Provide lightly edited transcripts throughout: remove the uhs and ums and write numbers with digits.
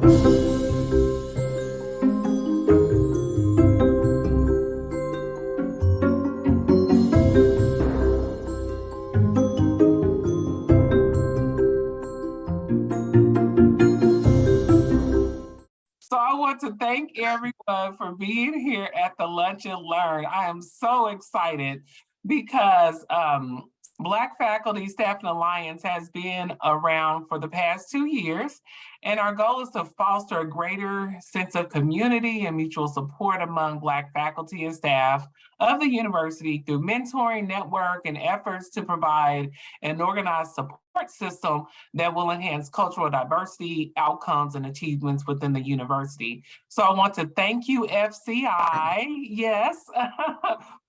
So I want to thank everyone for being here at the Lunch and Learn. I am so excited because Black Faculty Staff and Alliance has been around for the past 2 years, and our goal is to foster a greater sense of community and mutual support among Black faculty and staff of the university through mentoring, network, and efforts to provide an organized support system that will enhance cultural diversity, outcomes, and achievements within the university. So I want to thank you, FCI, yes,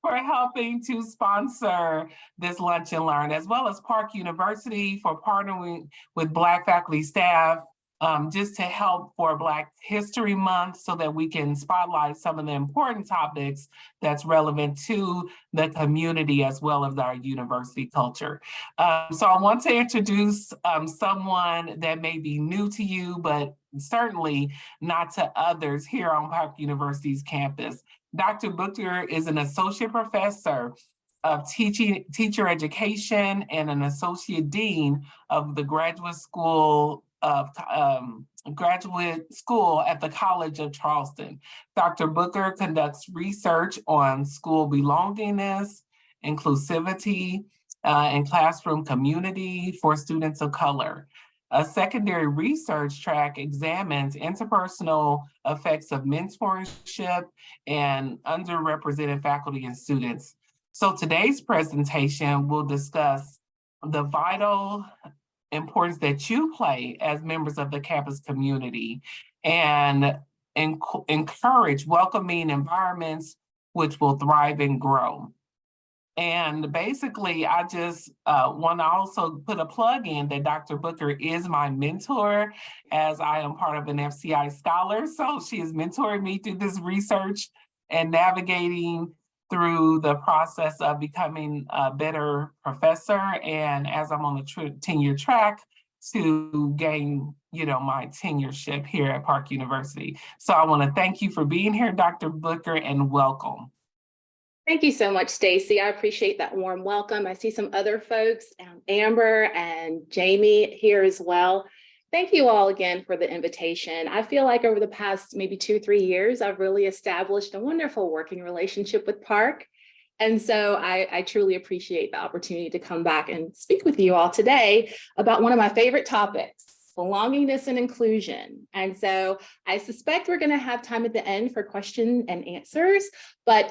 for helping to sponsor this Lunch and Learn, as well as Park University for partnering with Black faculty staff just to help for Black History Month so that we can spotlight some of the important topics that's relevant to the community as well as our university culture. So I want to introduce someone that may be new to you, but certainly not to others here on Park University's campus. Dr. Booker is an associate professor of teacher education and an associate dean of the graduate school at the College of Charleston. Dr. Booker conducts research on school belongingness, inclusivity, and classroom community for students of color. A secondary research track examines interpersonal effects of mentorship and underrepresented faculty and students. So today's presentation will discuss the vital importance that you play as members of the campus community and encourage welcoming environments which will thrive and grow. And basically, I just want to also put a plug in that Dr. Booker is my mentor, as I am part of an FCI Scholar. So she is mentoring me through this research and navigating through the process of becoming a better professor, and as I'm on the tenure track to gain, my tenureship here at Park University. So I want to thank you for being here, Dr. Booker, and welcome. Thank you so much, Stacy. I appreciate that warm welcome. I see some other folks, Amber and Jamie here as well. Thank you all again for the invitation. I feel like over the past maybe 2-3 years, I've really established a wonderful working relationship with Park. And so I truly appreciate the opportunity to come back and speak with you all today about one of my favorite topics, belongingness and inclusion. And so I suspect we're going to have time at the end for question and answers. But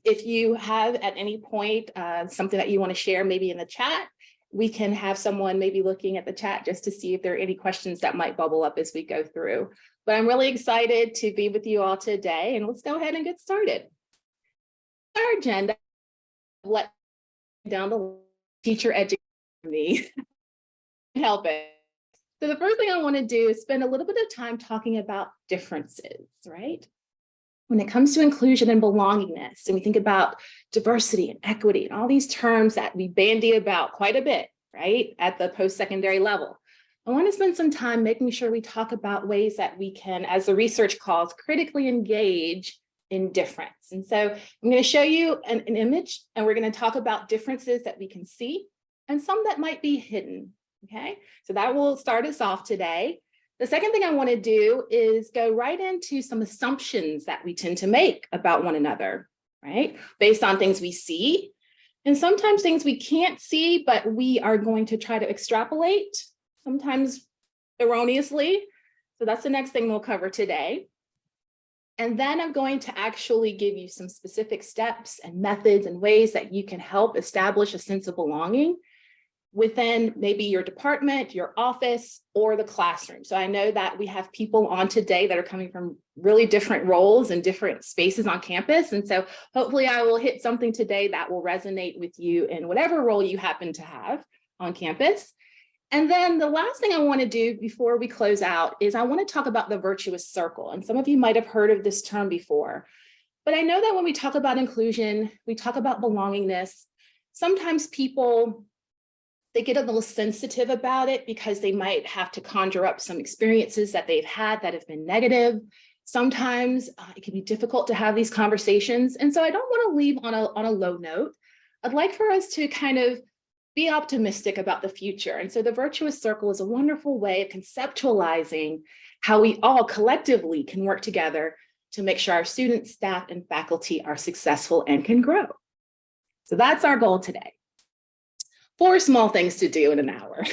if you have at any point something that you want to share, maybe in the chat, we can have someone maybe looking at the chat just to see if there are any questions that might bubble up as we go through. But I'm really excited to be with you all today, and let's go ahead and get started. Our agenda, let down the teacher education me help it. So the first thing I want to do is spend a little bit of time talking about differences, right? When it comes to inclusion and belongingness, and we think about diversity and equity and all these terms that we bandy about quite a bit, right, at the post-secondary level, I want to spend some time making sure we talk about ways that we can, as the research calls, critically engage in difference. And so I'm going to show you an image, and we're going to talk about differences that we can see and some that might be hidden, okay? So that will start us off today. The second thing I want to do is go right into some assumptions that we tend to make about one another, right? Based on things we see, and sometimes things we can't see, but we are going to try to extrapolate, sometimes erroneously. So that's the next thing we'll cover today. And then I'm going to actually give you some specific steps and methods and ways that you can help establish a sense of belonging within maybe your department, your office, or the classroom. So I know that we have people on today that are coming from really different roles and different spaces on campus. And so hopefully I will hit something today that will resonate with you in whatever role you happen to have on campus. And then the last thing I want to do before we close out is I want to talk about the virtuous circle. And some of you might have heard of this term before, but I know that when we talk about inclusion, we talk about belongingness, sometimes people They get a little sensitive about it because they might have to conjure up some experiences that they've had that have been negative. Sometimes it can be difficult to have these conversations. And so I don't want to leave on a low note. I'd like for us to kind of be optimistic about the future. And so the virtuous circle is a wonderful way of conceptualizing how we all collectively can work together to make sure our students, staff, and faculty are successful and can grow. So that's our goal today. 4 small things to do in an hour.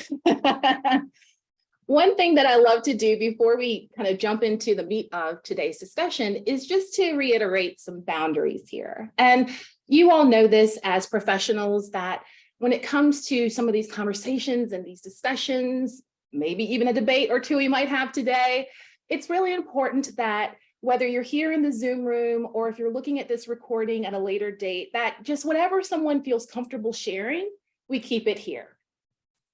One thing that I love to do before we kind of jump into the meat of today's discussion is just to reiterate some boundaries here. And you all know this as professionals, that when it comes to some of these conversations and these discussions, maybe even a debate or two we might have today, it's really important that whether you're here in the Zoom room or if you're looking at this recording at a later date, that just whatever someone feels comfortable sharing, we keep it here.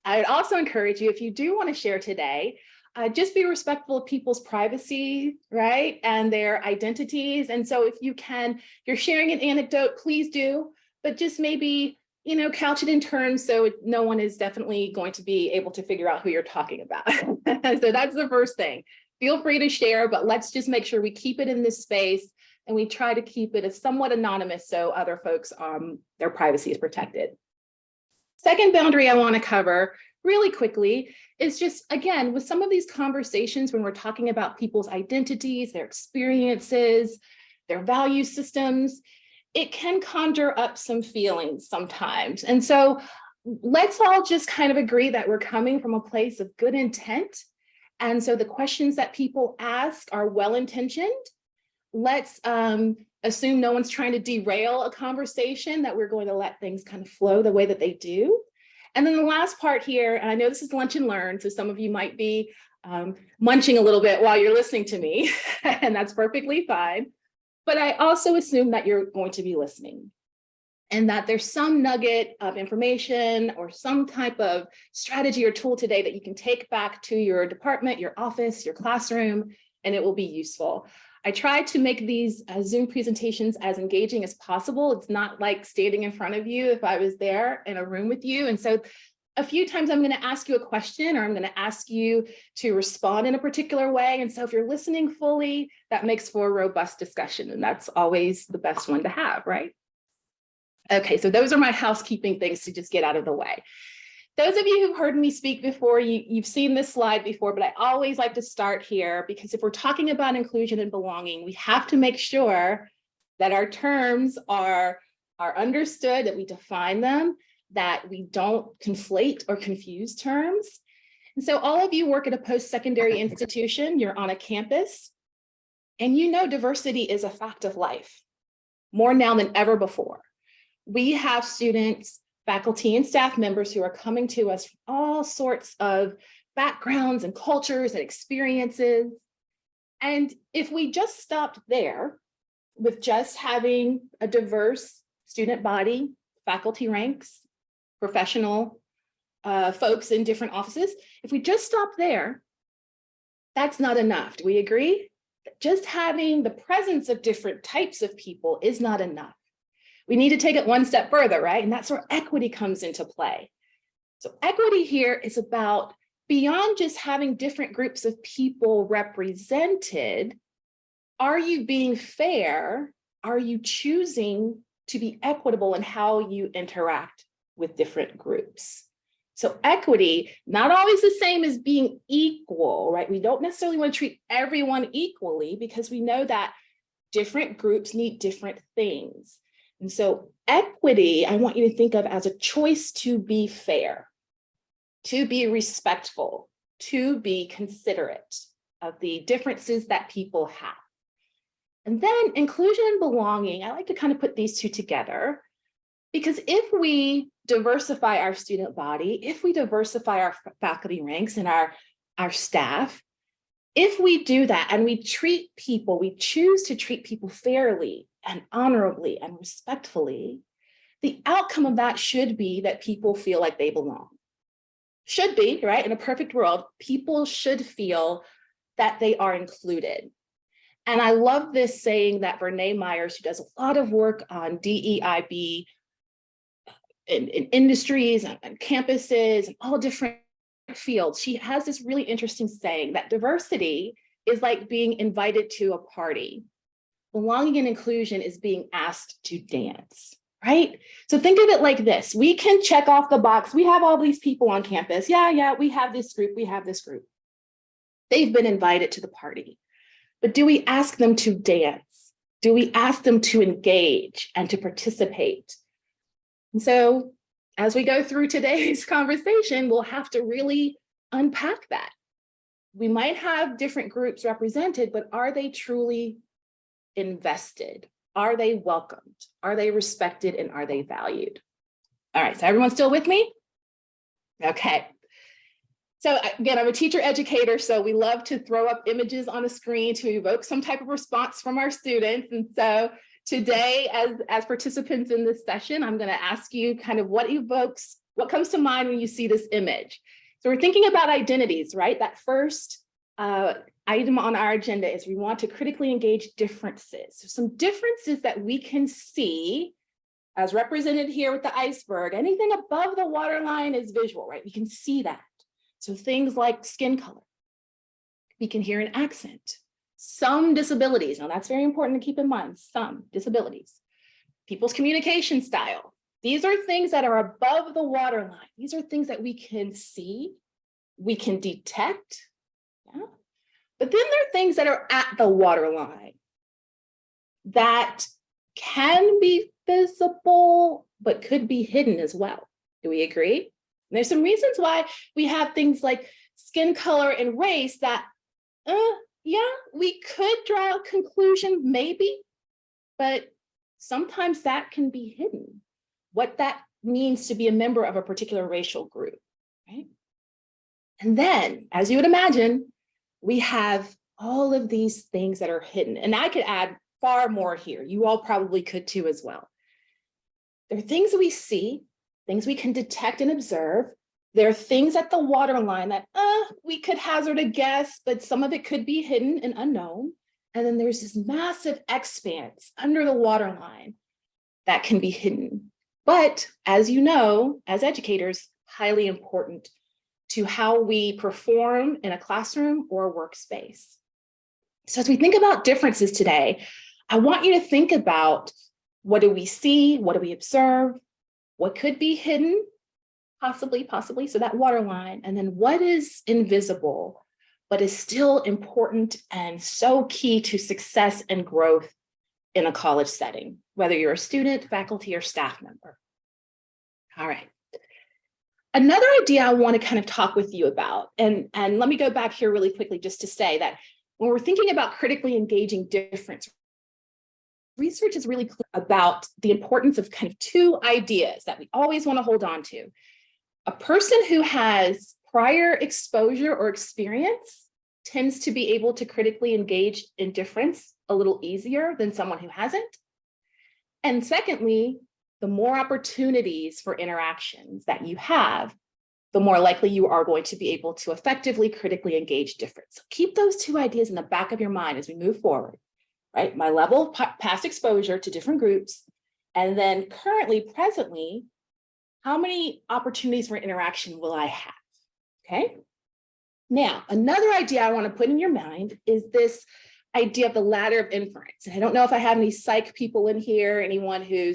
I would also encourage you, if you do want to share today, just be respectful of people's privacy, right? And their identities. And so if you're sharing an anecdote, please do, but just maybe, couch it in terms so no one is definitely going to be able to figure out who you're talking about. So that's the first thing. Feel free to share, but let's just make sure we keep it in this space and we try to keep it as somewhat anonymous so other folks, their privacy is protected. Second boundary I want to cover really quickly is just, again, with some of these conversations when we're talking about people's identities, their experiences, their value systems, it can conjure up some feelings sometimes. And so let's all just kind of agree that we're coming from a place of good intent. And so the questions that people ask are well-intentioned. Let's assume no one's trying to derail a conversation, that we're going to let things kind of flow the way that they do. And then the last part here, and I know this is lunch and learn, so some of you might be munching a little bit while you're listening to me, and that's perfectly fine. But I also assume that you're going to be listening and that there's some nugget of information or some type of strategy or tool today that you can take back to your department, your office, your classroom, and it will be useful. I try to make these Zoom presentations as engaging as possible. It's not like standing in front of you if I was there in a room with you. And so a few times I'm going to ask you a question or I'm going to ask you to respond in a particular way. And so if you're listening fully, that makes for a robust discussion. And that's always the best one to have, right? Okay, so those are my housekeeping things to just get out of the way. Those of you who've heard me speak before, you've seen this slide before, but I always like to start here because if we're talking about inclusion and belonging, we have to make sure that our terms are understood, that we define them, that we don't conflate or confuse terms. And so all of you work at a post-secondary institution, you're on a campus, and you know diversity is a fact of life, more now than ever before. We have students, faculty, and staff members who are coming to us from all sorts of backgrounds and cultures and experiences. And if we just stopped there with just having a diverse student body, faculty ranks, professional folks in different offices, if we just stop there, that's not enough. Do we agree? Just having the presence of different types of people is not enough. We need to take it one step further, right? And that's where equity comes into play. So equity here is about beyond just having different groups of people represented. Are you being fair? Are you choosing to be equitable in how you interact with different groups? So equity, not always the same as being equal, right? We don't necessarily want to treat everyone equally because we know that different groups need different things. And so equity, I want you to think of as a choice to be fair, to be respectful, to be considerate of the differences that people have. And then inclusion and belonging, I like to kind of put these two together because if we diversify our student body, if we diversify our faculty ranks and our staff, if we do that and we treat people, we choose to treat people fairly and honorably and respectfully, the outcome of that should be that people feel like they belong. Should be, right? In a perfect world, people should feel that they are included. And I love this saying that Brene Myers, who does a lot of work on DEIB, in industries and campuses and all different fields. She has this really interesting saying that diversity is like being invited to a party. Belonging and inclusion is being asked to dance, right? So think of it like this. We can check off the box. We have all these people on campus. Yeah, we have this group. We have this group. They've been invited to the party. But do we ask them to dance? Do we ask them to engage and to participate? And so as we go through today's conversation, we'll have to really unpack that. We might have different groups represented, but are they truly invested? Are they welcomed? Are they respected? And are they valued? All right, so everyone's still with me? Okay. So again, I'm a teacher educator, so we love to throw up images on a screen to evoke some type of response from our students. And so today, as participants in this session, I'm going to ask you kind of what comes to mind when you see this image. So we're thinking about identities, right? That first item on our agenda is we want to critically engage differences. So some differences that we can see as represented here with the iceberg. Anything above the waterline is visual, right? We can see that. So things like skin color, we can hear an accent, some disabilities. Now that's very important to keep in mind, some disabilities, people's communication style. These are things that are above the waterline. These are things that we can see, we can detect. Yeah? But then there are things that are at the waterline that can be visible, but could be hidden as well. Do we agree? And there's some reasons why we have things like skin color and race that, yeah, we could draw a conclusion, maybe, but sometimes that can be hidden. What that means to be a member of a particular racial group, right? And then, as you would imagine, we have all of these things that are hidden. And I could add far more here. You all probably could too as well. There are things we see, things we can detect and observe. There are things at the waterline that we could hazard a guess, but some of it could be hidden and unknown. And then there's this massive expanse under the waterline that can be hidden. But as you know, as educators, highly important to how we perform in a classroom or a workspace. So as we think about differences today, I want you to think about, what do we see? What do we observe? What could be hidden? Possibly, so that waterline. And then what is invisible, but is still important and so key to success and growth in a college setting, whether you're a student, faculty, or staff member. All right. Another idea I want to kind of talk with you about, and let me go back here really quickly just to say that when we're thinking about critically engaging difference, research is really clear about the importance of kind of two ideas that we always want to hold on to. A person who has prior exposure or experience tends to be able to critically engage in difference a little easier than someone who hasn't. And secondly, the more opportunities for interactions that you have, the more likely you are going to be able to effectively critically engage difference. So keep those two ideas in the back of your mind as we move forward, right? My level of past exposure to different groups, and then currently, presently, how many opportunities for interaction will I have, okay? Now, another idea I want to put in your mind is this idea of the ladder of inference. And I don't know if I have any psych people in here, anyone who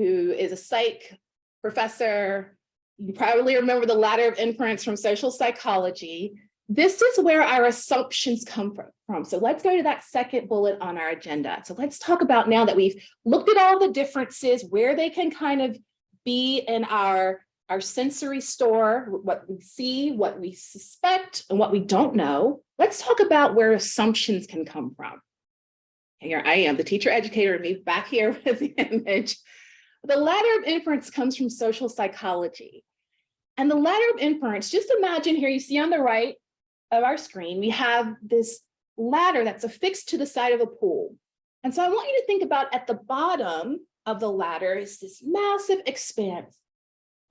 is a psych professor. You probably remember the ladder of inference from social psychology. This is where our assumptions come from. So let's go to that second bullet on our agenda. So let's talk about, now that we've looked at all the differences, where they can kind of be in our sensory store, what we see, what we suspect, and what we don't know. Let's talk about where assumptions can come from. Here I am, the teacher educator, and me back here with the image. The ladder of inference comes from social psychology. And the ladder of inference, just imagine here, you see on the right of our screen, we have this ladder that's affixed to the side of a pool. And so I want you to think about, at the bottom of the ladder is this massive expanse,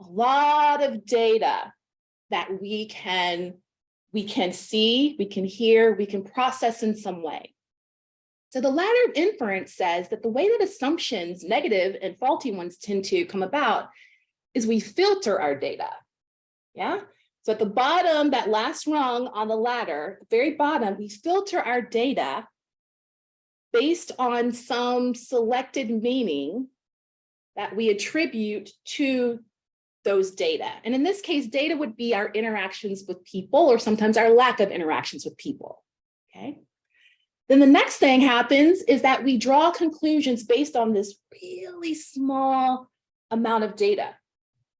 a lot of data that we can see, we can hear, we can process in some way. So the ladder of inference says that the way that assumptions, negative and faulty ones, tend to come about is we filter our data. Yeah. So at the bottom, that last rung on the ladder, the very bottom, we filter our data based on some selected meaning that we attribute to those data. And in this case, data would be our interactions with people, or sometimes our lack of interactions with people. Okay. Then the next thing happens is that we draw conclusions based on this really small amount of data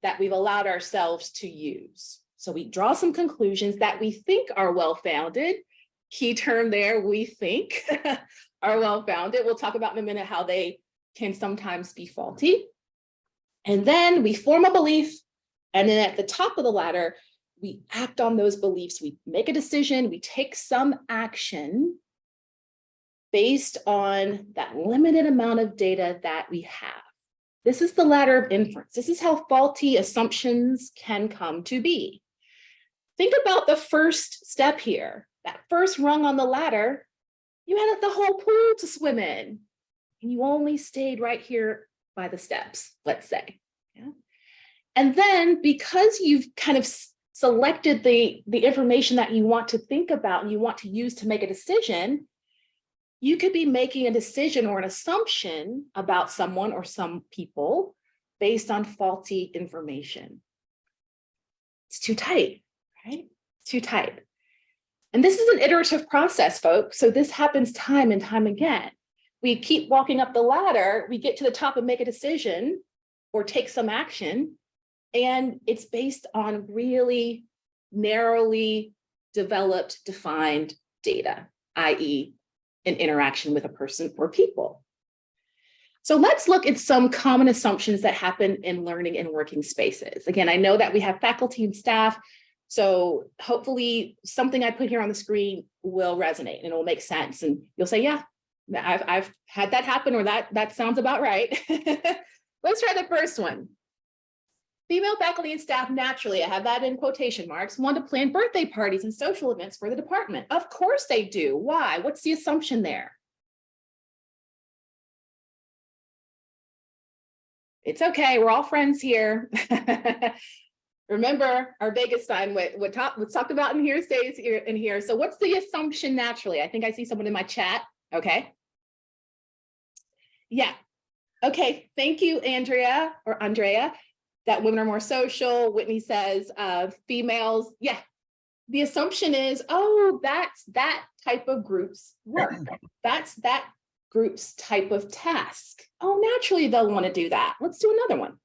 that we've allowed ourselves to use. So we draw some conclusions that we think are well-founded. Key term there, we think are well-founded. We'll talk about in a minute how they can sometimes be faulty. And then we form a belief. And then at the top of the ladder, we act on those beliefs. We make a decision, we take some action based on that limited amount of data that we have. This is the ladder of inference. This is how faulty assumptions can come to be. Think about the first step here. That first rung on the ladder, you had the whole pool to swim in, and you only stayed right here by the steps, let's say. Yeah. And then because you've kind of selected the information that you want to think about and you want to use to make a decision, you could be making a decision or an assumption about someone or some people based on faulty information. It's too tight, right? It's too tight. And this is an iterative process, folks. So this happens time and time again. We keep walking up the ladder, we get to the top and make a decision or take some action, and it's based on really narrowly developed, defined data, i.e., an interaction with a person or people. So let's look at some common assumptions that happen in learning and working spaces. Again, I know that we have faculty and staff, so hopefully something I put here on the screen will resonate and it will make sense. And you'll say, yeah, I've had that happen, or that sounds about right. Let's try the first one. Female faculty and staff naturally, I have that in quotation marks, want to plan birthday parties and social events for the department. Of course they do. Why? What's the assumption there? It's okay, we're all friends here. Remember, our Vegas sign, what's talked about in here stays here in here. So what's the assumption naturally? I think I see someone in my chat. Okay. Yeah. Okay, thank you, Andrea, that women are more social. Whitney says females. Yeah, the assumption is, oh, that's that type of group's work. That's that group's type of task. Oh, naturally they'll want to do that. Let's do another one.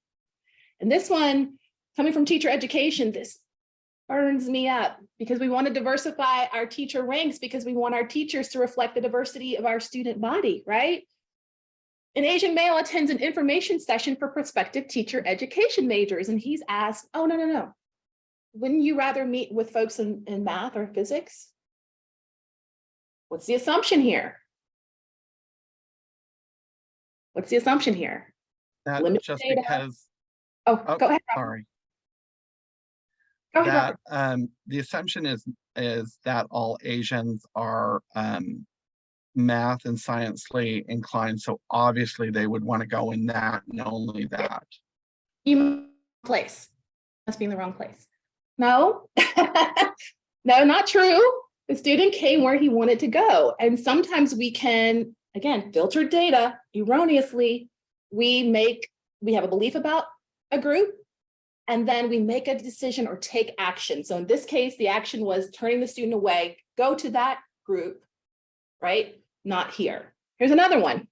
And this one, coming from teacher education, this burns me up because we want to diversify our teacher ranks because we want our teachers to reflect the diversity of our student body, right? An Asian male attends an information session for prospective teacher education majors, and he's asked, oh, no. Wouldn't you rather meet with folks in math or physics? What's the assumption here? What's the assumption here? That Limited just data. because, Oh, go ahead. sorry. Go ahead. That the assumption is that all Asians are math and sciencely inclined, so obviously they would want to go in that and only that. You place. Must be in the wrong place. No, no, not true. The student came where he wanted to go. And sometimes we can, again, filter data erroneously. We have a belief about a group, and then we make a decision or take action. So in this case, the action was turning the student away, go to that group, right? Not here. Here's another one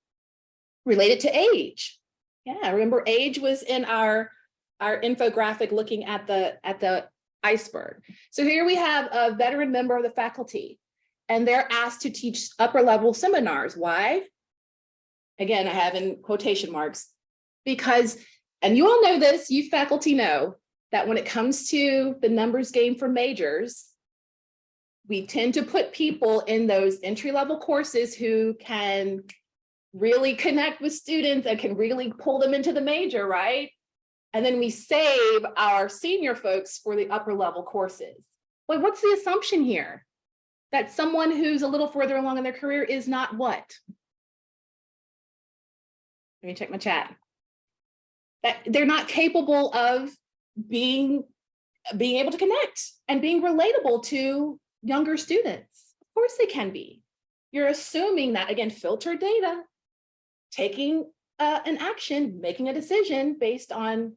related to age. Yeah, remember age was in our infographic looking at the iceberg. So here we have a veteran member of the faculty, and they're asked to teach upper level seminars. Why? Again, I have in quotation marks, because, and you all know this, you faculty know that when it comes to the numbers game for majors, we tend to put people in those entry-level courses who can really connect with students and can really pull them into the major, right? And then we save our senior folks for the upper level courses. But what's the assumption here? That someone who's a little further along in their career is not what? Let me check my chat. that they're not capable of being able to connect and being relatable to younger students. Of course they can be. You're assuming that, again, filtered data, taking an action, making a decision based on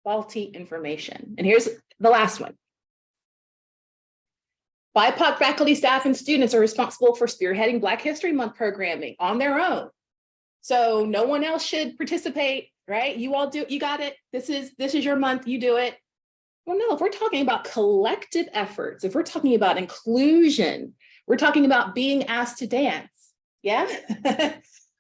faulty information. And here's the last one. BIPOC faculty, staff, and students are responsible for spearheading Black History Month programming on their own. So no one else should participate, right? You all do, you got it. This is your month, you do it. Well, no, if we're talking about collective efforts, if we're talking about inclusion, we're talking about being asked to dance, yeah?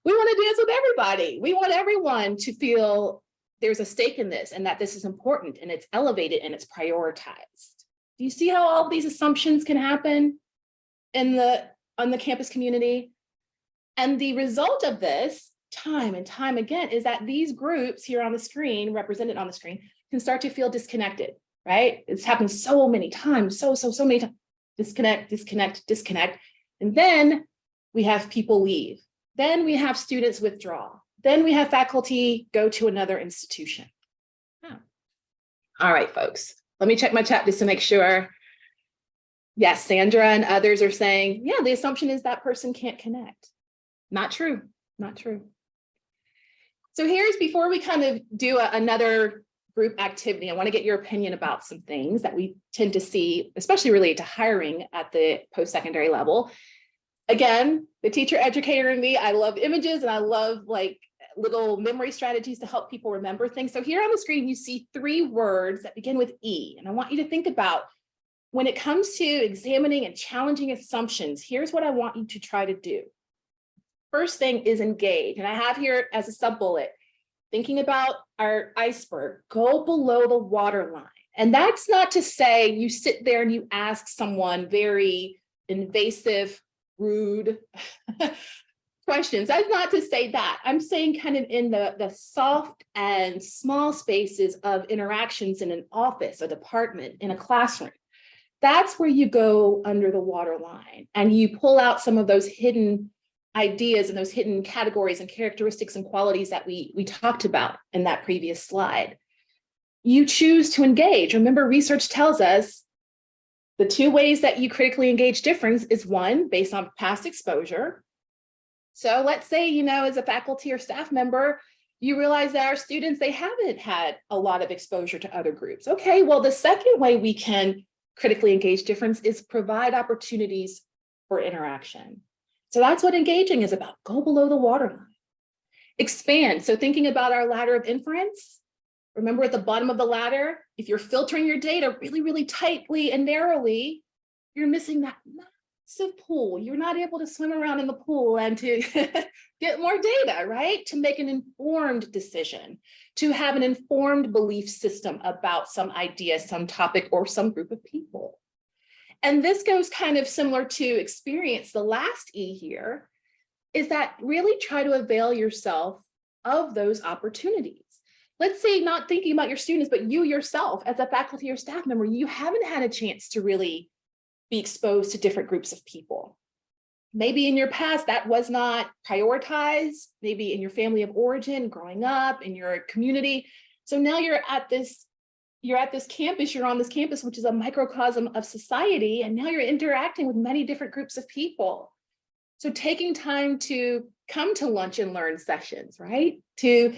We want to dance with everybody. We want everyone to feel there's a stake in this and that this is important and it's elevated and it's prioritized. Do you see how all these assumptions can happen on the campus community? And the result of this, time and time again, is that these groups here on the screen, represented on the screen, can start to feel disconnected, right? It's happened so many times, so many times. Disconnect. And then we have people leave. Then we have students withdraw. Then we have faculty go to another institution. Oh. All right, folks. Let me check my chat just to make sure. Yes, Sandra and others are saying, yeah, the assumption is that person can't connect. Not true, not true. So here's, before we kind of do another group activity, I want to get your opinion about some things that we tend to see, especially related to hiring at the post-secondary level. Again, the teacher educator in me, I love images and I love like little memory strategies to help people remember things. So here on the screen, you see 3 words that begin with E. And I want you to think about, when it comes to examining and challenging assumptions, here's what I want you to try to do. First thing is engage. And I have here as a sub-bullet, thinking about our iceberg, go below the waterline. And that's not to say you sit there and you ask someone very invasive, rude questions. That's not to say that. I'm saying kind of in the soft and small spaces of interactions in an office, a department, in a classroom. That's where you go under the waterline and you pull out some of those hidden ideas and those hidden categories and characteristics and qualities that we talked about in that previous slide. You choose to engage. Remember, research tells us the 2 ways that you critically engage difference is 1, based on past exposure. So let's say, as a faculty or staff member, you realize that our students, they haven't had a lot of exposure to other groups. Okay, well, the second way we can critically engage difference is provide opportunities for interaction. So that's what engaging is about. Go below the waterline. Expand. So thinking about our ladder of inference, remember at the bottom of the ladder, if you're filtering your data really, really tightly and narrowly, you're missing that massive pool. You're not able to swim around in the pool and to get more data, right? To make an informed decision, to have an informed belief system about some idea, some topic, or some group of people. And this goes kind of similar to experience. The last E here is that really try to avail yourself of those opportunities. Let's say not thinking about your students, but you yourself as a faculty or staff member, you haven't had a chance to really be exposed to different groups of people. Maybe in your past that was not prioritized, maybe in your family of origin, growing up, in your community. So now you're at this campus, you're on this campus, which is a microcosm of society, and now you're interacting with many different groups of people. So taking time to come to lunch and learn sessions, right? To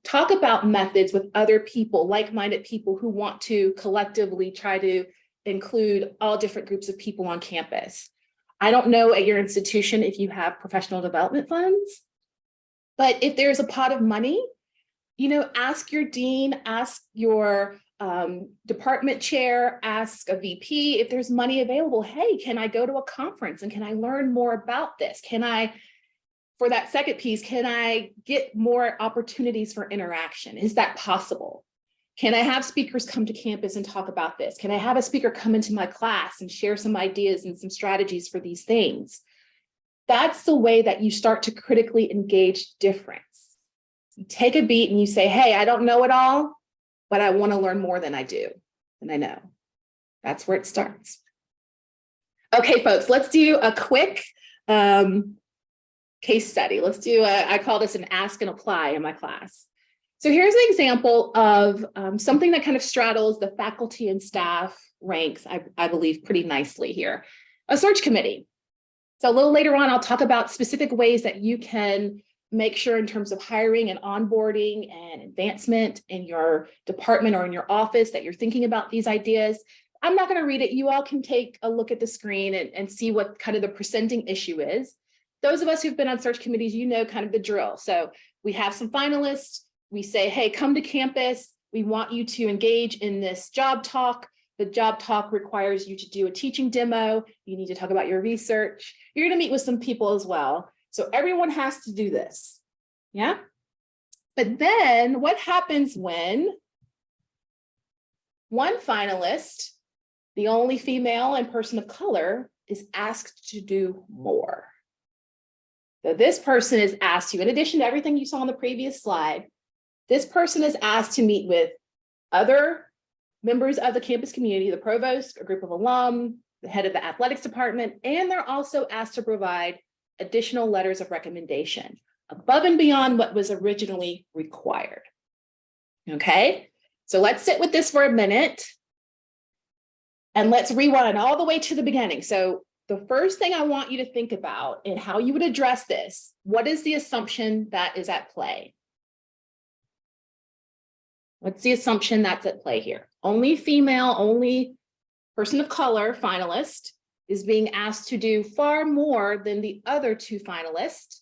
talk about methods with other people, like-minded people who want to collectively try to include all different groups of people on campus. I don't know at your institution if you have professional development funds, but if there's a pot of money, ask your dean, ask your department chair, ask a VP if there's money available. Hey, can I go to a conference and can I learn more about this? For that second piece, can I get more opportunities for interaction? Is that possible? Can I have speakers come to campus and talk about this? Can I have a speaker come into my class and share some ideas and some strategies for these things? That's the way that you start to critically engage difference. You take a beat and you say, hey, I don't know it all, but I want to learn more than I do, and I know. That's where it starts. Okay, folks, let's do a quick case study. Let's do I call this an ask and apply in my class. So here's an example of something that kind of straddles the faculty and staff ranks, I believe, pretty nicely here. A search committee. So a little later on, I'll talk about specific ways that you can make sure in terms of hiring and onboarding and advancement in your department or in your office that you're thinking about these ideas. I'm not going to read it. You all can take a look at the screen and see what kind of the presenting issue is. Those of us who've been on search committees, you know kind of the drill. So we have some finalists. We say, hey, come to campus. We want you to engage in this job talk. The job talk requires you to do a teaching demo. You need to talk about your research. You're going to meet with some people as well. So everyone has to do this. Yeah. But then what happens when one finalist, the only female and person of color, is asked to do more? So this person is asked to, in addition to everything you saw on the previous slide, this person is asked to meet with other members of the campus community, the provost, a group of alum, the head of the athletics department, and they're also asked to provide additional letters of recommendation above and beyond what was originally required. Okay, so let's sit with this for a minute and let's rewind all the way to the beginning. So the first thing I want you to think about and how you would address this, what is the assumption that is at play? What's the assumption that's at play here? Only female, only person of color finalist is being asked to do far more than the other two finalists.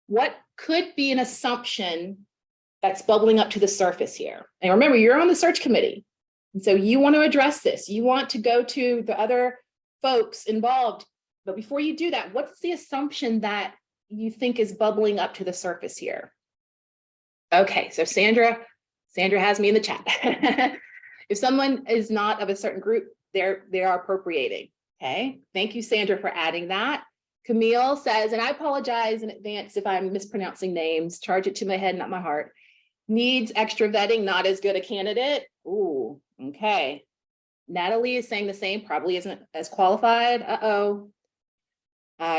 What could be an assumption that's bubbling up to the surface here? And remember, you're on the search committee. And so you want to address this. You want to go to the other folks involved. But before you do that, what's the assumption that you think is bubbling up to the surface here? Okay, so Sandra has me in the chat. If someone is not of a certain group, they are appropriating. Okay, thank you, Sandra, for adding that. Camille says, and I apologize in advance if I'm mispronouncing names, charge it to my head, not my heart. Needs extra vetting, not as good a candidate. Ooh, okay. Natalie is saying the same, probably isn't as qualified. Uh-oh.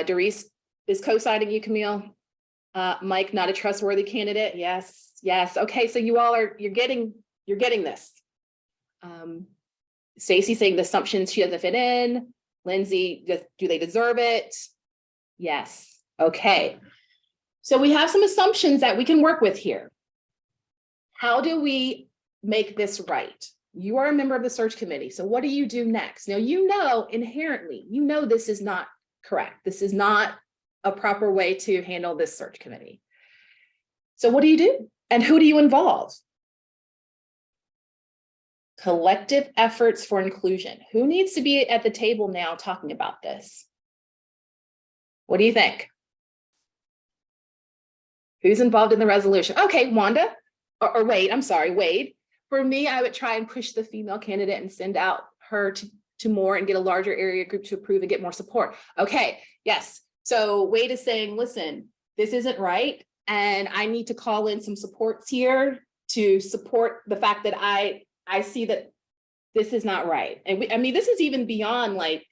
Doris is co-signing you, Camille. Mike, not a trustworthy candidate. Yes, yes. Okay, so you all you're getting this. Stacy saying the assumptions she doesn't fit in. Lindsay, do they deserve it? Yes. Okay. So we have some assumptions that we can work with here. How do we make this right? You are a member of the search committee. So what do you do next? Now, you know, inherently, you know, this is not correct. This is not a proper way to handle this search committee. So what do you do? And who do you involve? Collective efforts for inclusion. Who needs to be at the table now talking about this? What do you think? Who's involved in the resolution? Okay, Wanda, or Wade, I'm sorry, Wade. For me, I would try and push the female candidate and send out her to more and get a larger area group to approve and get more support. Okay, yes. So Wade is saying, listen, this isn't right. And I need to call in some supports here to support the fact that I see that this is not right. And I mean, this is even beyond like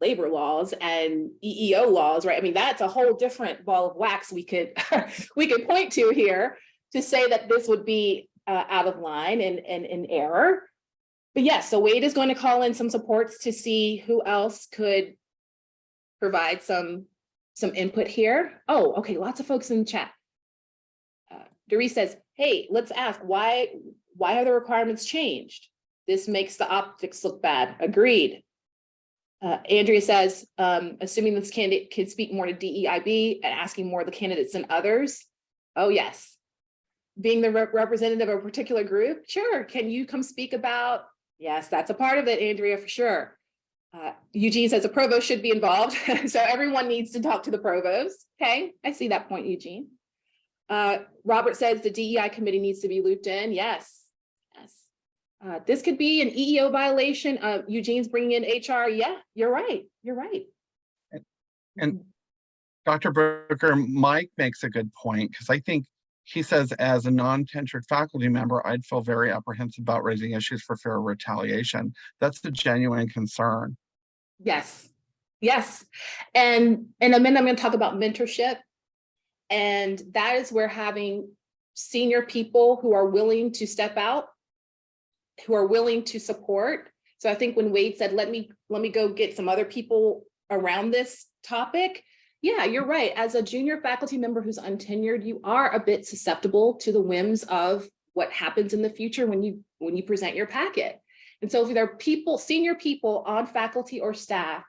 labor laws and EEO laws, right? I mean, that's a whole different ball of wax we could point to here to say that this would be out of line and in error. But yes, so Wade is going to call in some supports to see who else could provide some input here. Oh, okay, lots of folks in the chat. Doris says, hey, let's ask why are the requirements changed? This makes the optics look bad. Agreed. Andrea says, assuming this candidate can speak more to DEIB and asking more of the candidates than others. Oh, yes. Being the representative of a particular group. Sure. Can you come speak about? Yes, that's a part of it, Andrea, for sure. Eugene says the provost should be involved. So everyone needs to talk to the provost. Okay, I see that point, Eugene. Robert says the DEI committee needs to be looped in. Yes, yes. This could be an EEO violation. Eugene's bringing in HR. Yeah, you're right. You're right. And Dr. Brooker, Mike makes a good point, because I think he says, as a non-tenured faculty member, I'd feel very apprehensive about raising issues for fear of retaliation. That's a genuine concern. Yes, yes. And in a minute, I'm going to talk about mentorship. And that is where having senior people who are willing to step out, who are willing to support. So I think when Wade said, let me go get some other people around this topic. Yeah, you're right. As a junior faculty member who's untenured, you are a bit susceptible to the whims of what happens in the future when you present your packet. And so if there are people, senior people on faculty or staff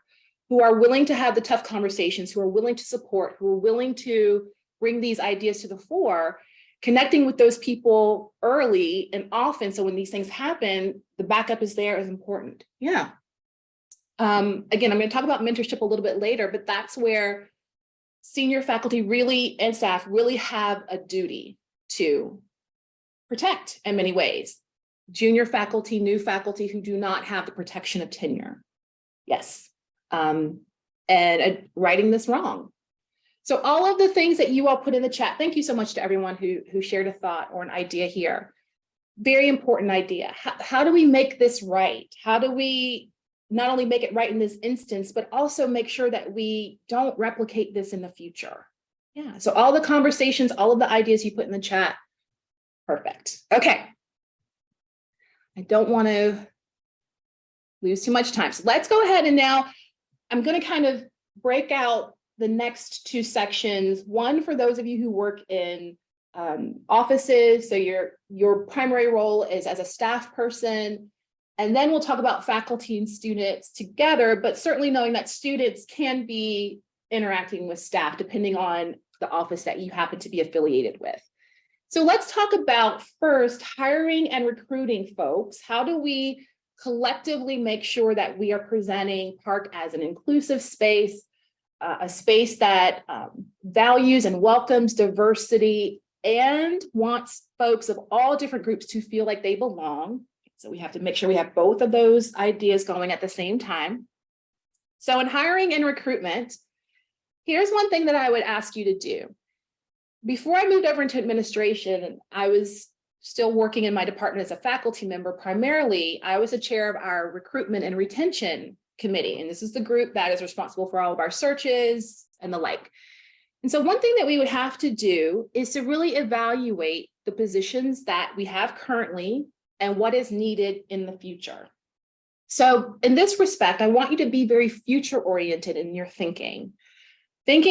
who are willing to have the tough conversations, who are willing to support, who are willing to bring these ideas to the fore, connecting with those people early and often, so when these things happen, the backup is there is important. Yeah. Again, I'm going to talk about mentorship a little bit later, but that's where senior faculty really and staff really have a duty to protect in many ways. Junior faculty, new faculty who do not have the protection of tenure. Yes. And writing this wrong. So all of the things that you all put in the chat, thank you so much to everyone who shared a thought or an idea here. Very important idea. How do we make this right? How do we not only make it right in this instance, but also make sure that we don't replicate this in the future? Yeah, so all the conversations, all of the ideas you put in the chat, perfect. Okay. I don't want to lose too much time. So let's go ahead and now I'm going to kind of break out the next two sections. One for those of you who work in offices. So your primary role is as a staff person. And then we'll talk about faculty and students together, but certainly knowing that students can be interacting with staff depending on the office that you happen to be affiliated with. So let's talk about first hiring and recruiting folks. How do we collectively make sure that we are presenting Park as an inclusive space, a space that values and welcomes diversity and wants folks of all different groups to feel like they belong? So we have to make sure we have both of those ideas going at the same time. So in hiring and recruitment, here's one thing that I would ask you to do. Before I moved over into administration, I was still working in my department as a faculty member. Primarily, I was the chair of our recruitment and retention committee. And this is the group that is responsible for all of our searches and the like. And so one thing that we would have to do is to really evaluate the positions that we have currently and what is needed in the future. So in this respect, I want you to be very future oriented in your thinking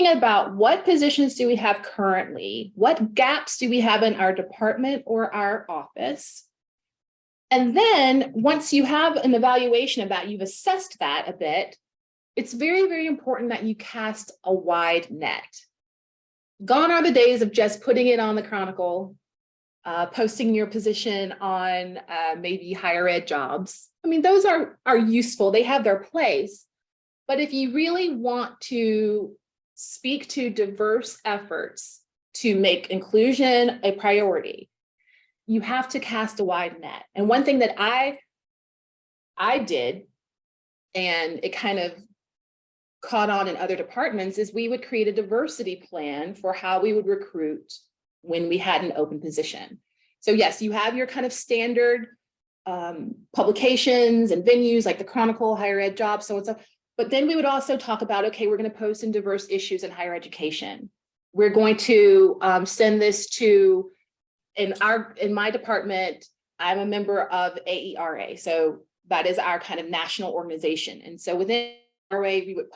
about what positions do we have currently, what gaps do we have in our department or our office. And then once you have an evaluation of that, you've assessed that a bit, it's very, very important that you cast a wide net. Gone are the days of just putting it on the Chronicle, posting your position on maybe higher ed jobs. I mean, those are useful, they have their place. But if you really want to speak to diverse efforts to make inclusion a priority, you have to cast a wide net. And one thing that I did, and it kind of caught on in other departments, is we would create a diversity plan for how we would recruit when we had an open position. So yes, you have your kind of standard publications and venues like the Chronicle, higher ed jobs, so and so. But then we would also talk about, okay, we're going to post in diverse issues in higher education. We're going to send this to, in my department, I'm a member of AERA. So that is our kind of national organization. And so within AERA, we would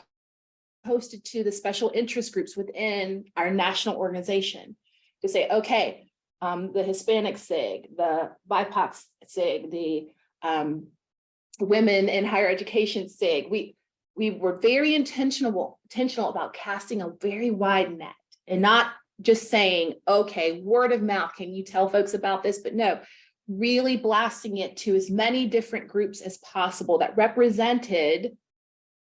post it to the special interest groups within our national organization to say, okay, the Hispanic SIG, the BIPOC SIG, the women in higher education SIG, we were very intentional about casting a very wide net and not just saying, okay, word of mouth, can you tell folks about this? But no, really blasting it to as many different groups as possible that represented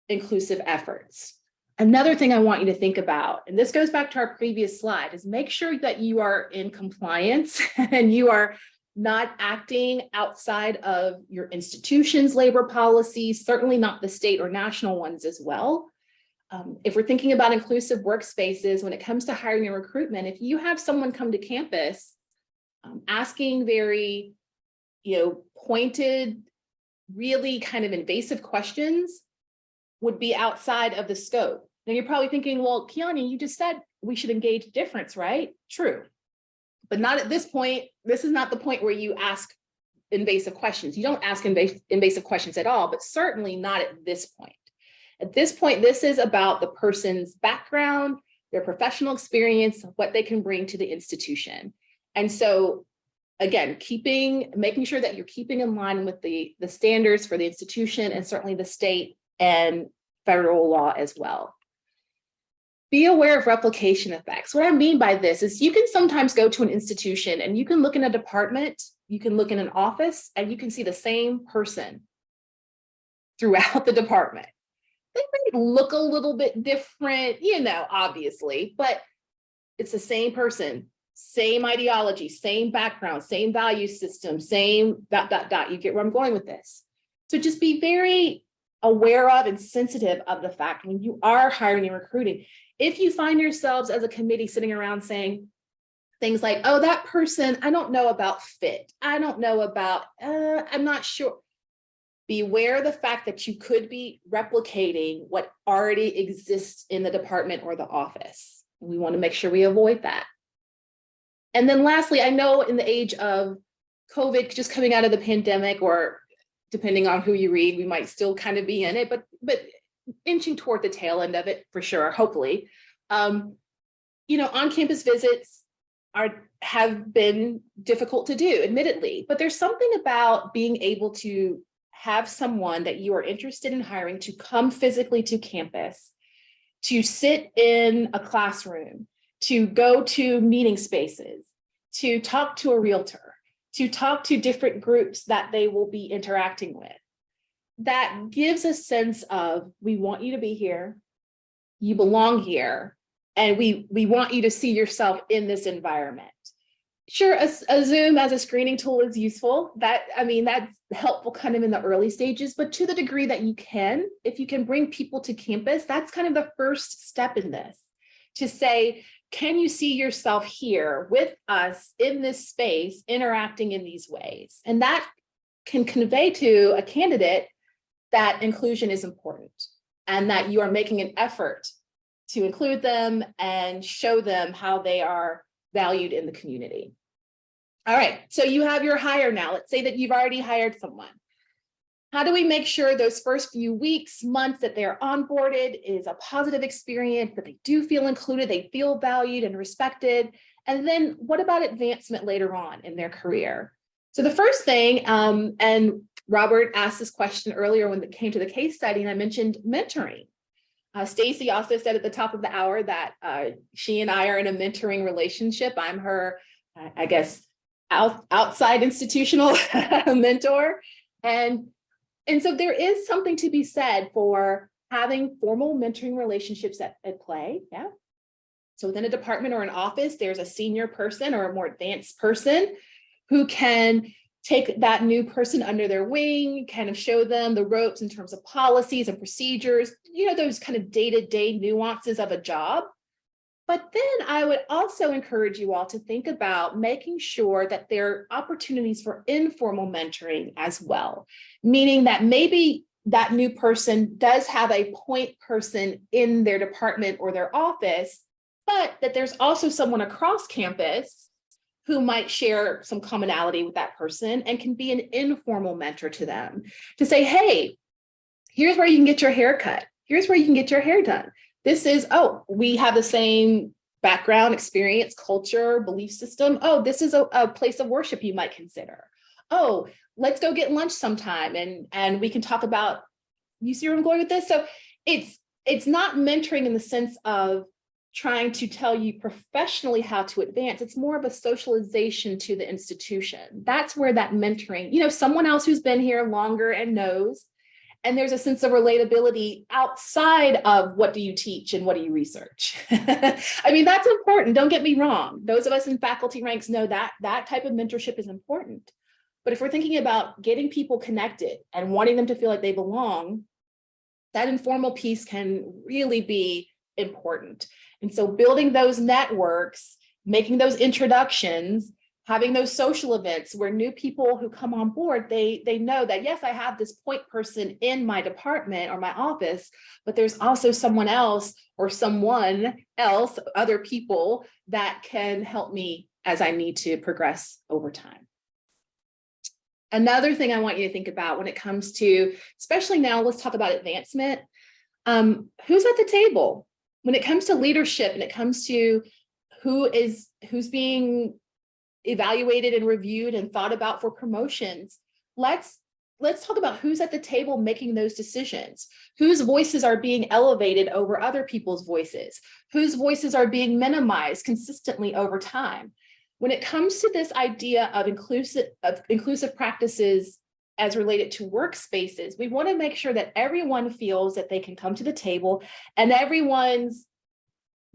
inclusive efforts. Another thing I want you to think about, and this goes back to our previous slide, is make sure that you are in compliance and you are not acting outside of your institution's labor policies, certainly not the state or national ones as well. If we're thinking about inclusive workspaces, when it comes to hiring and recruitment, if you have someone come to campus asking very, pointed, really kind of invasive questions, would be outside of the scope. Now you're probably thinking, well, Keonya, you just said we should engage difference, right? True. but not at this point. This is not the point where you ask invasive questions. You don't ask invasive questions at all, but certainly not at this point. At this point, this is about the person's background, their professional experience, what they can bring to the institution. And so again, making sure that you're keeping in line with the standards for the institution and certainly the state and federal law as well. Be aware of replication effects. What I mean by this is you can sometimes go to an institution and you can look in a department, you can look in an office, and you can see the same person throughout the department. They may look a little bit different, obviously, but it's the same person, same ideology, same background, same value system, same ... You get where I'm going with this. So just be very aware of and sensitive of the fact when you are hiring and recruiting, if you find yourselves as a committee sitting around saying things like, oh, that person, I don't know about fit. I don't know about, I'm not sure. Beware the fact that you could be replicating what already exists in the department or the office. We want to make sure we avoid that. And then lastly, I know in the age of COVID, just coming out of the pandemic, or depending on who you read, we might still kind of be in it, but inching toward the tail end of it for sure, hopefully. On-campus visits have been difficult to do, admittedly, but there's something about being able to have someone that you are interested in hiring to come physically to campus, to sit in a classroom, to go to meeting spaces, to talk to a realtor, to talk to different groups that they will be interacting with. That gives a sense of, we want you to be here, you belong here, and we want you to see yourself in this environment. Sure, a Zoom as a screening tool is useful. That's helpful kind of in the early stages, but to the degree that you can, if you can bring people to campus, that's kind of the first step in this, to say, can you see yourself here with us in this space, interacting in these ways? And that can convey to a candidate that inclusion is important and that you are making an effort to include them and show them how they are valued in the community. All right, so you have your hire now. Let's say that you've already hired someone. How do we make sure those first few weeks, months that they're onboarded is a positive experience, that they do feel included, they feel valued and respected? And then what about advancement later on in their career? So the first thing, and Robert asked this question earlier when it came to the case study, and I mentioned mentoring. Stacy also said at the top of the hour that she and I are in a mentoring relationship. I'm her, outside institutional mentor. And so there is something to be said for having formal mentoring relationships at play. Yeah. So within a department or an office, there's a senior person or a more advanced person who can take that new person under their wing, kind of show them the ropes in terms of policies and procedures, those kind of day-to-day nuances of a job. But then I would also encourage you all to think about making sure that there are opportunities for informal mentoring as well, meaning that maybe that new person does have a point person in their department or their office, but that there's also someone across campus who might share some commonality with that person and can be an informal mentor to them to say, hey, here's where you can get your hair cut. Here's where you can get your hair done. This is, we have the same background, experience, culture, belief system. Oh, this is a place of worship you might consider. Oh, let's go get lunch sometime and we can talk about, you see where I'm going with this? So it's not mentoring in the sense of trying to tell you professionally how to advance. It's more of a socialization to the institution. That's where that mentoring, someone else who's been here longer and knows, and there's a sense of relatability outside of what do you teach and what do you research? That's important. Don't get me wrong. Those of us in faculty ranks know that that type of mentorship is important. But if we're thinking about getting people connected and wanting them to feel like they belong, that informal piece can really be important. And so building those networks, making those introductions, having those social events where new people who come on board, they know that, yes, I have this point person in my department or my office, but there's also someone else or someone else, other people that can help me as I need to progress over time. Another thing I want you to think about when it comes to, especially now, let's talk about advancement. Who's at the table? When it comes to leadership and it comes to who's being evaluated and reviewed and thought about for promotions, let's talk about who's at the table making those decisions, whose voices are being elevated over other people's voices, whose voices are being minimized consistently over time. When it comes to this idea of inclusive practices as related to workspaces, we want to make sure that everyone feels that they can come to the table and everyone's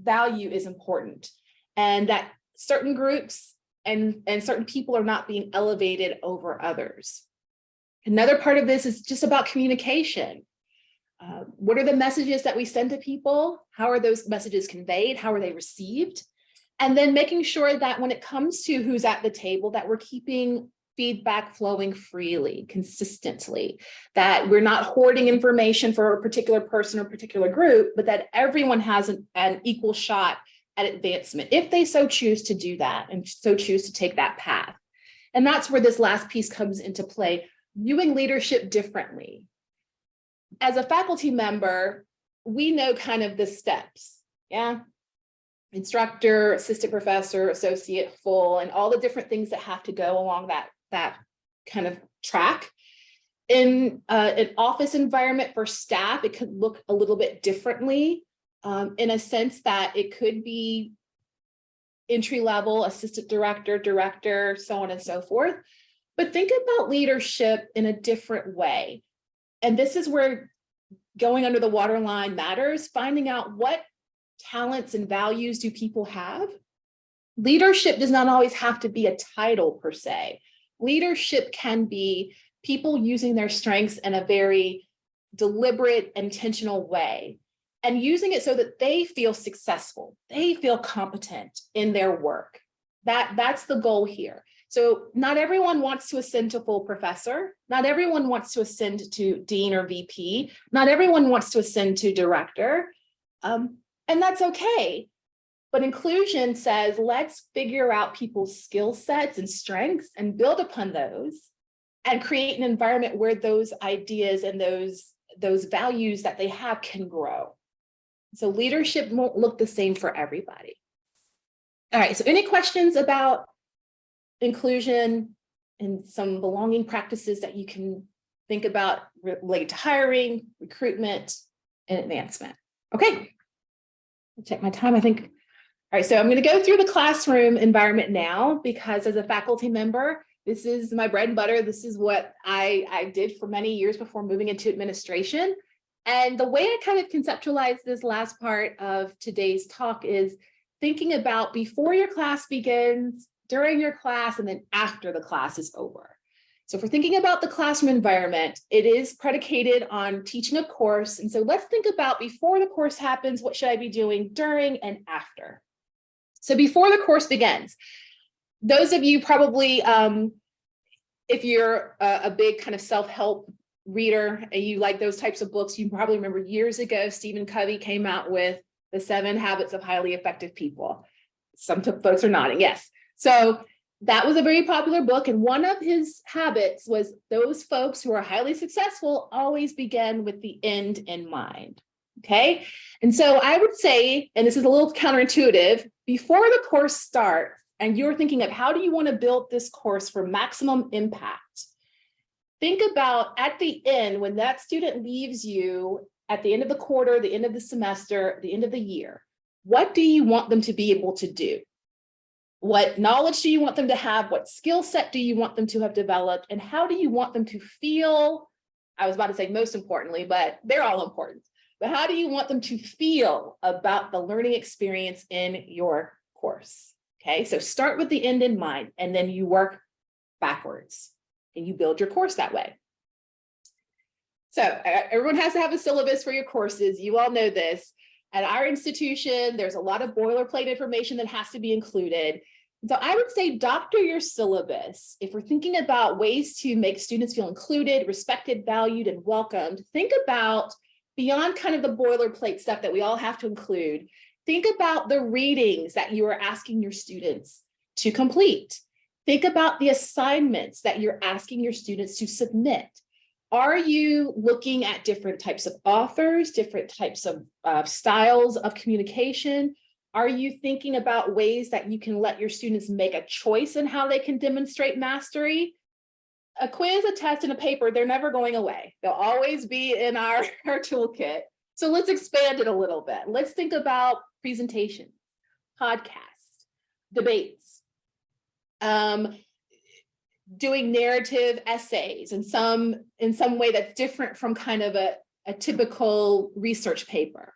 value is important, and that certain groups and certain people are not being elevated over others. Another part of this is just about communication. What are the messages that we send to people? How are those messages conveyed? How are they received? And then making sure that when it comes to who's at the table, that we're keeping feedback flowing freely, consistently, that we're not hoarding information for a particular person or particular group, but that everyone has an equal shot at advancement, if they so choose to do that and so choose to take that path. And that's where this last piece comes into play, viewing leadership differently. As a faculty member, we know kind of the steps, yeah? Instructor, assistant professor, associate, full, and all the different things that have to go along that kind of track. In an office environment for staff, it could look a little bit differently, in a sense that it could be entry level, assistant director, director, so on and so forth. But think about leadership in a different way. And this is where going under the waterline matters, finding out what talents and values do people have. Leadership does not always have to be a title per se. Leadership can be people using their strengths in a very deliberate, intentional way, and using it so that they feel successful, they feel competent in their work. That's the goal here. So not everyone wants to ascend to full professor. Not everyone wants to ascend to dean or VP. Not everyone wants to ascend to director. And that's okay. But inclusion says, let's figure out people's skill sets and strengths and build upon those and create an environment where those ideas and those values that they have can grow. So leadership won't look the same for everybody. All right, so any questions about inclusion and some belonging practices that you can think about related to hiring, recruitment, and advancement? Okay. Check my time, I think. All right, so I'm going to go through the classroom environment now, because as a faculty member, this is my bread and butter. This is what I did for many years before moving into administration. And the way I kind of conceptualize this last part of today's talk is thinking about before your class begins, during your class, and then after the class is over. So if we're thinking about the classroom environment, it is predicated on teaching a course. And so let's think about before the course happens, what should I be doing during and after? So before the course begins, those of you probably, if you're a big kind of self-help reader and you like those types of books, you probably remember years ago, Stephen Covey came out with The 7 Habits of Highly Effective People. Some folks are nodding, yes. So that was a very popular book. And one of his habits was those folks who are highly successful always begin with the end in mind. Okay. And so I would say, and this is a little counterintuitive, before the course starts and you're thinking of how do you want to build this course for maximum impact, think about at the end, when that student leaves you at the end of the quarter, the end of the semester, the end of the year, what do you want them to be able to do? What knowledge do you want them to have? What skill set do you want them to have developed? And how do you want them to feel? I was about to say most importantly, but they're all important. But how do you want them to feel about the learning experience in your course? Okay, so start with the end in mind, and then you work backwards and you build your course that way. So everyone has to have a syllabus for your courses. You all know this. At our institution, there's a lot of boilerplate information that has to be included. So I would say doctor your syllabus. If we're thinking about ways to make students feel included, respected, valued, and welcomed, think about beyond kind of the boilerplate stuff that we all have to include. Think about the readings that you are asking your students to complete. Think about the assignments that you're asking your students to submit. Are you looking at different types of authors, different types of styles of communication? Are you thinking about ways that you can let your students make a choice in how they can demonstrate mastery? A quiz, a test, and a paper, they're never going away. They'll always be in our toolkit. So let's expand it a little bit. Let's think about presentations, podcasts, debates, doing narrative essays in some way that's different from kind of a typical research paper.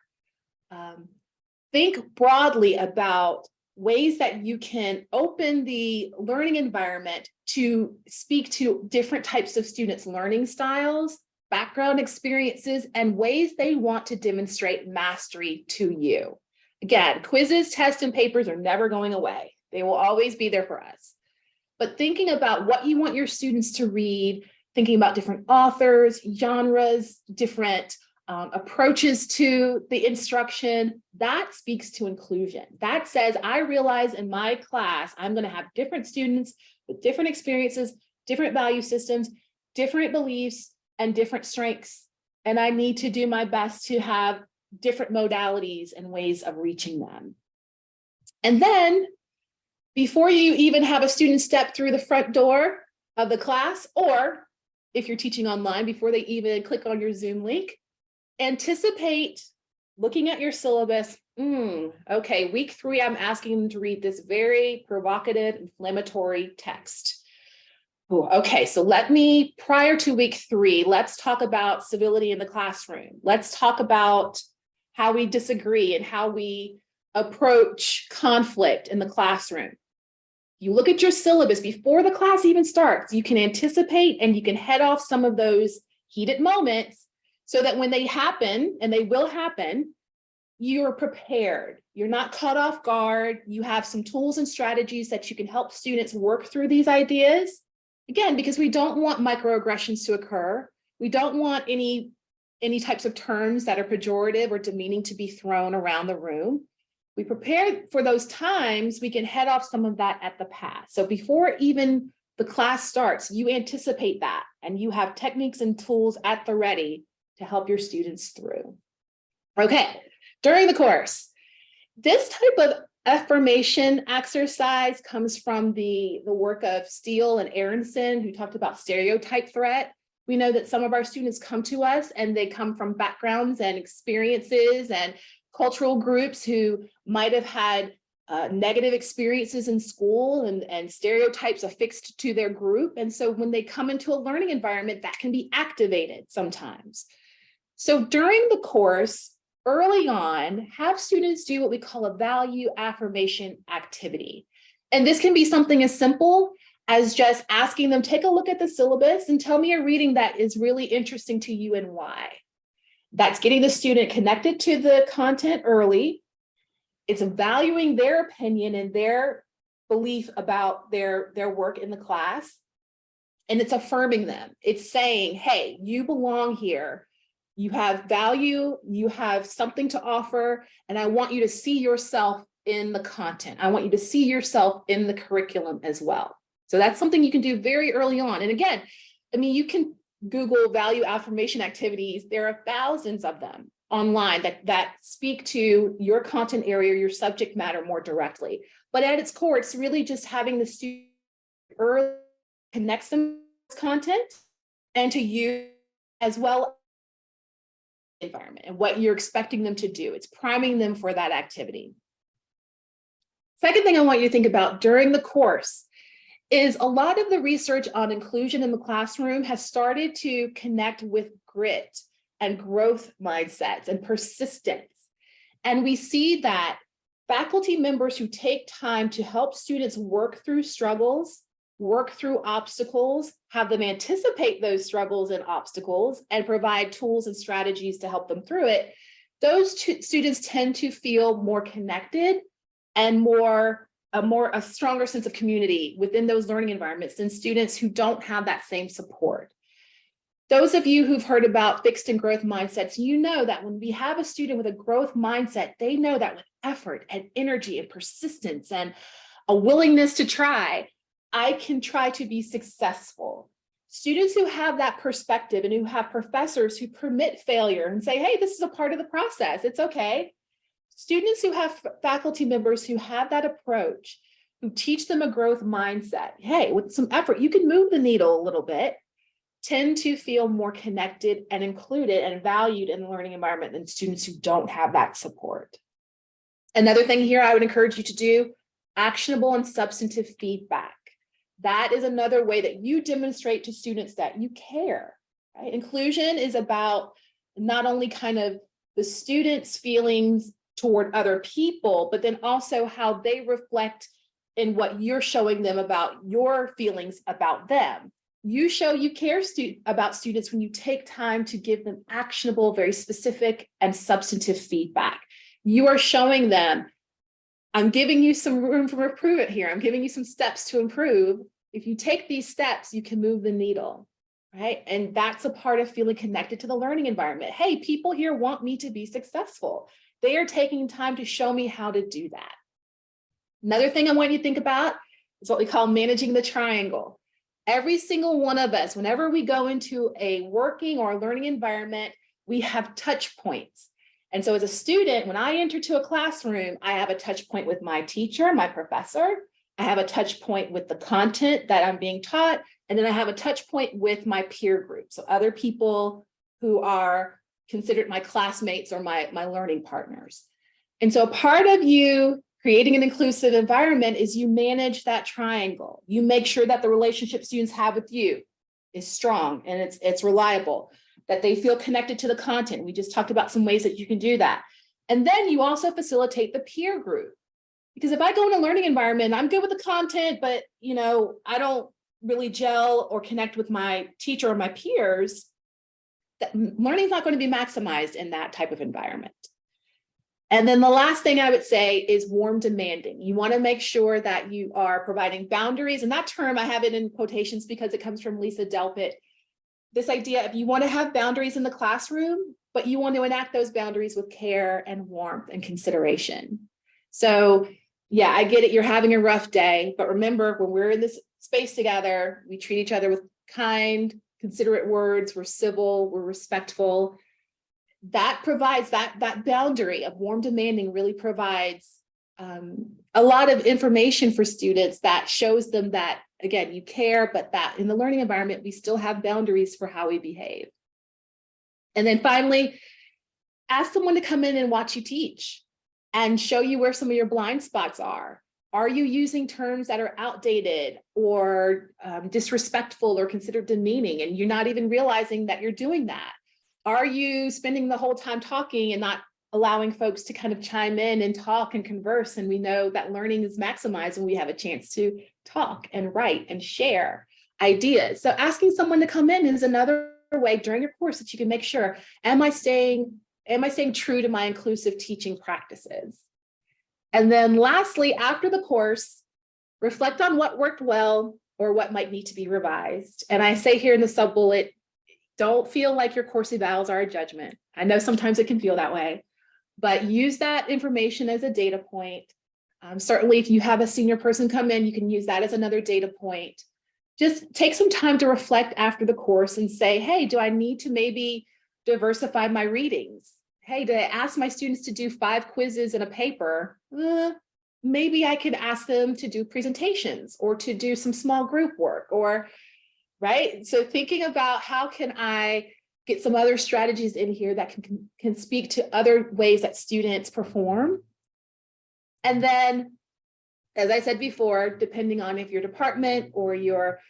Think broadly about ways that you can open the learning environment to speak to different types of students' learning styles, background experiences, and ways they want to demonstrate mastery to you. Again, quizzes, tests, and papers are never going away. They will always be there for us. But thinking about what you want your students to read, thinking about different authors, genres, different approaches to the instruction, that speaks to inclusion. That says, I realize in my class, I'm going to have different students with different experiences, different value systems, different beliefs, and different strengths. And I need to do my best to have different modalities and ways of reaching them. And then, before you even have a student step through the front door of the class, or if you're teaching online, before they even click on your Zoom link, anticipate looking at your syllabus. Okay, week 3, I'm asking them to read this very provocative, inflammatory text. Ooh, okay, so prior to week 3, let's talk about civility in the classroom. Let's talk about how we disagree and how we approach conflict in the classroom. You look at your syllabus before the class even starts, you can anticipate and you can head off some of those heated moments so that when they happen, and they will happen, you're prepared. You're not caught off guard. You have some tools and strategies that you can help students work through these ideas. Again, because we don't want microaggressions to occur. We don't want any types of terms that are pejorative or demeaning to be thrown around the room. We prepare for those times, we can head off some of that at the pass. So before even the class starts, you anticipate that, and you have techniques and tools at the ready to help your students through. Okay, during the course, this type of affirmation exercise comes from the work of Steele and Aronson, who talked about stereotype threat. We know that some of our students come to us and they come from backgrounds and experiences and cultural groups who might have had negative experiences in school and stereotypes affixed to their group. And so when they come into a learning environment, that can be activated sometimes. So during the course, early on, have students do what we call a value affirmation activity. And this can be something as simple as just asking them, take a look at the syllabus and tell me a reading that is really interesting to you and why. That's getting the student connected to the content early. It's valuing their opinion and their belief about their work in the class. And it's affirming them. It's saying, hey, you belong here. You have value, you have something to offer, and I want you to see yourself in the content. I want you to see yourself in the curriculum as well. So that's something you can do very early on. And again, I mean, you can Google value affirmation activities. There are thousands of them online that speak to your content area, your subject matter more directly. But at its core, it's really just having the student early connect them to content and to you as well as environment and what you're expecting them to do. It's priming them for that activity. Second thing I want you to think about during the course is a lot of the research on inclusion in the classroom has started to connect with grit and growth mindsets and persistence. And we see that faculty members who take time to help students work through struggles, work through obstacles, have them anticipate those struggles and obstacles, and provide tools and strategies to help them through it, those students tend to feel more connected and a stronger sense of community within those learning environments than students who don't have that same support. Those of you who've heard about fixed and growth mindsets, you know that when we have a student with a growth mindset, they know that with effort and energy and persistence and a willingness to try. I can try to be successful. Students who have that perspective and who have professors who permit failure and say, hey, this is a part of the process, it's okay. Students who have faculty members who have that approach, who teach them a growth mindset, hey, with some effort, you can move the needle a little bit, tend to feel more connected and included and valued in the learning environment than students who don't have that support. Another thing here I would encourage you to do, actionable and substantive feedback. That is another way that you demonstrate to students that you care, right? Inclusion is about not only kind of the students' feelings toward other people, but then also how they reflect in what you're showing them about your feelings about them. You show you care about students when you take time to give them actionable, very specific and substantive feedback. You are showing them, I'm giving you some room for improvement here. I'm giving you some steps to improve. If you take these steps, you can move the needle, right? And that's a part of feeling connected to the learning environment. Hey, people here want me to be successful. They are taking time to show me how to do that. Another thing I want you to think about is what we call managing the triangle. Every single one of us, whenever we go into a working or a learning environment, we have touch points. And so as a student, when I enter to a classroom, I have a touch point with my teacher, my professor. I have a touch point with the content that I'm being taught. And then I have a touch point with my peer group. So other people who are considered my classmates or my learning partners. And so part of you creating an inclusive environment is you manage that triangle. You make sure that the relationship students have with you is strong and it's reliable, that they feel connected to the content. We just talked about some ways that you can do that. And then you also facilitate the peer group. Because if I go in a learning environment, I'm good with the content, but I don't really gel or connect with my teacher or my peers, that learning is not going to be maximized in that type of environment. And then the last thing I would say is warm demanding. You want to make sure that you are providing boundaries. And that term, I have it in quotations because it comes from Lisa Delpit. This idea of you want to have boundaries in the classroom, but you want to enact those boundaries with care and warmth and consideration. So yeah, I get it. You're having a rough day, but remember when we're in this space together, we treat each other with kind, considerate words. We're civil, we're respectful. That provides that boundary of warm demanding really provides a lot of information for students that shows them that, again, you care, but that in the learning environment, we still have boundaries for how we behave. And then finally, ask someone to come in and watch you teach and show you where some of your blind spots are. Are you using terms that are outdated or disrespectful or considered demeaning, and you're not even realizing that you're doing that? Are you spending the whole time talking and not allowing folks to kind of chime in and talk and converse? And we know that learning is maximized when we have a chance to talk and write and share ideas. So asking someone to come in is another way during your course that you can make sure, am I staying true to my inclusive teaching practices? And then lastly, after the course, reflect on what worked well or what might need to be revised. And I say here in the sub-bullet, don't feel like your course evals are a judgment. I know sometimes it can feel that way, but use that information as a data point. Certainly, if you have a senior person come in, you can use that as another data point. Just take some time to reflect after the course and say, hey, do I need to maybe diversify my readings? Hey, did I ask my students to do 5 quizzes in a paper? Maybe I could ask them to do presentations or to do some small group work, or right? So thinking about how can I get some other strategies in here that can speak to other ways that students perform. And then, as I said before, depending on if your department or your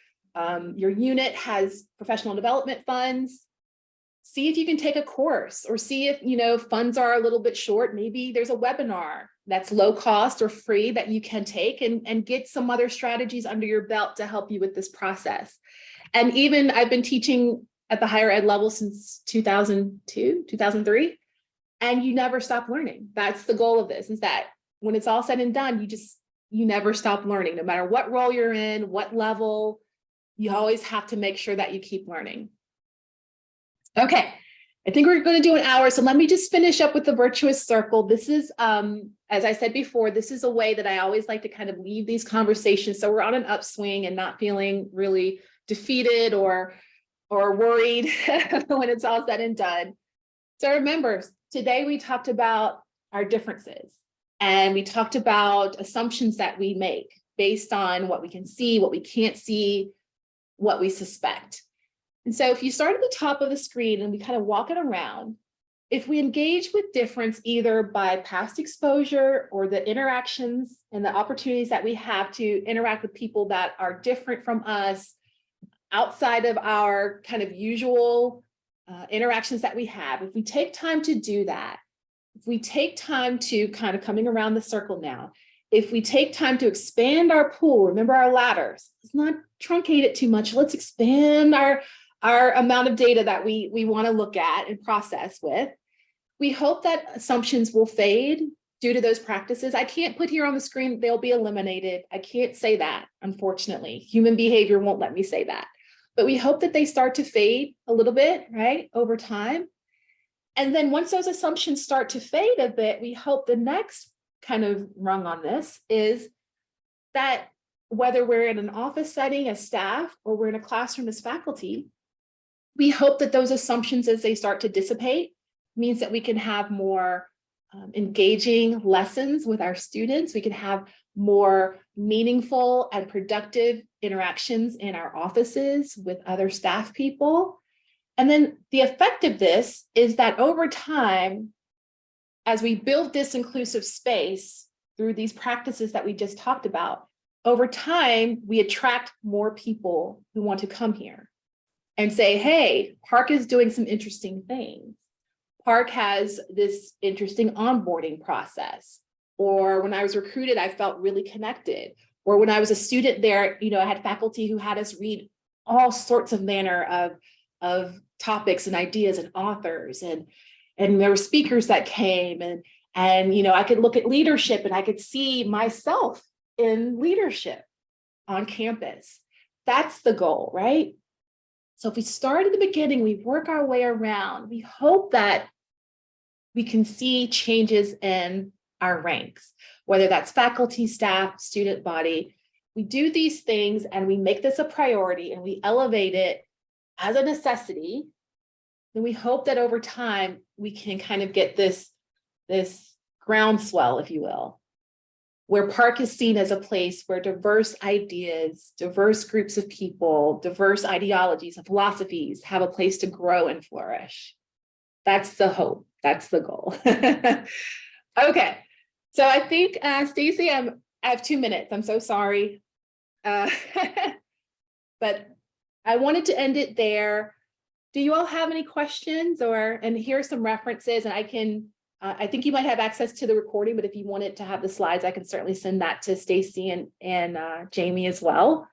unit has professional development funds, see if you can take a course, or see if funds are a little bit short. Maybe there's a webinar that's low cost or free that you can take and get some other strategies under your belt to help you with this process. And even I've been teaching at the higher ed level since 2002, 2003, and you never stop learning. That's the goal of this, is that when it's all said and done, you never stop learning, no matter what role you're in, what level. You always have to make sure that you keep learning. Okay, I think we're going to do an hour. So let me just finish up with the virtuous circle. This is, as I said before, this is a way that I always like to kind of leave these conversations. So we're on an upswing and not feeling really defeated or worried when it's all said and done. So remember, today we talked about our differences and we talked about assumptions that we make based on what we can see, what we can't see, what we suspect. And so if you start at the top of the screen and we kind of walk it around, if we engage with difference either by past exposure or the interactions and the opportunities that we have to interact with people that are different from us outside of our kind of usual interactions that we have, if we take time to do that, if we take time to kind of coming around the circle now, if we take time to expand our pool, remember our ladders, let's not truncate it too much. Let's expand our amount of data that we want to look at and process with. We hope that assumptions will fade due to those practices. I can't put here on the screen, they'll be eliminated. I can't say that, unfortunately. Human behavior won't let me say that. But we hope that they start to fade a little bit, right, over time. And then once those assumptions start to fade a bit, we hope the next kind of rung on this is that whether we're in an office setting as staff or we're in a classroom as faculty, we hope that those assumptions as they start to dissipate means that we can have more engaging lessons with our students. We can have more meaningful and productive interactions in our offices with other staff people. And then the effect of this is that over time, as we build this inclusive space through these practices that we just talked about, over time, we attract more people who want to come here and say, hey, Park is doing some interesting things. Park has this interesting onboarding process. Or when I was recruited, I felt really connected. Or when I was a student there, you know, I had faculty who had us read all sorts of manner of topics and ideas and authors. And there were speakers that came and you know, I could look at leadership and I could see myself in leadership on campus. That's the goal, right? So if we start at the beginning, we work our way around, we hope that we can see changes in our ranks, whether that's faculty, staff, student body. We do these things and we make this a priority and we elevate it as a necessity. Then we hope that over time, we can kind of get this groundswell, if you will, where Park is seen as a place where diverse ideas, diverse groups of people, diverse ideologies and philosophies have a place to grow and flourish. That's the hope. That's the goal. Okay. So I think, Stacy, I have 2 minutes. I'm so sorry. But I wanted to end it there. Do you all have any questions and here are some references and I think you might have access to the recording, but if you wanted to have the slides, I can certainly send that to Stacy and Jamie as well.